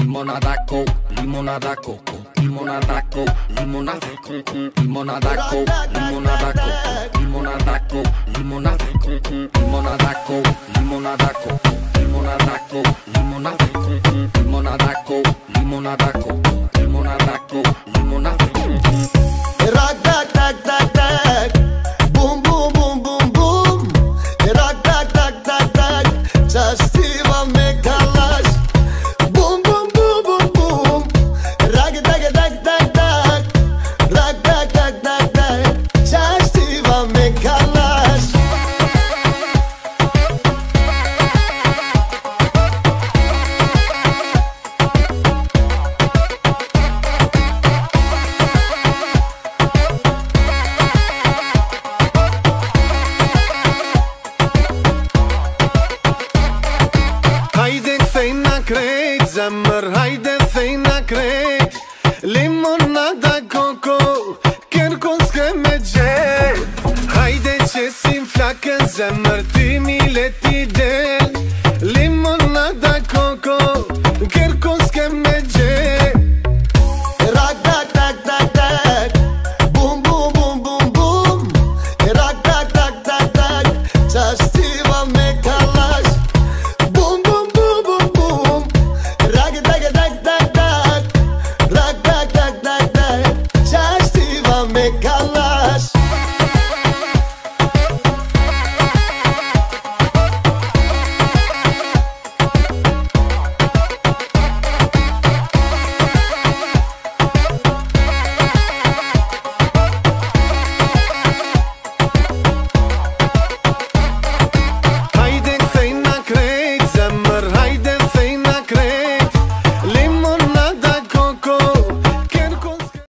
limonada coke, limonada coco, limonada coke, limonada coco, limonada coke, limonada coco, limonada coke, limonada coco, limonada coke, limonada coco, limonada coke, limonada coco, limonada coke, limonada coco, limonada coke, limonada coco. Rock, tac, tac, tac, tac. Boom, boom, boom, boom, boom. Rock, tac, tac, tac, tac. Častiva me kalaš. Boom, boom, boom, boom, boom. Rock, tac, tac, tac, tac. Rock, tac, tac, tac, tac. Častiva me kalaš. Haide feina cred, zemăr, haide feina cred. Limonada coco, chiar că merge. Haide ce-ți-mi flacă, zemăr, timile tide.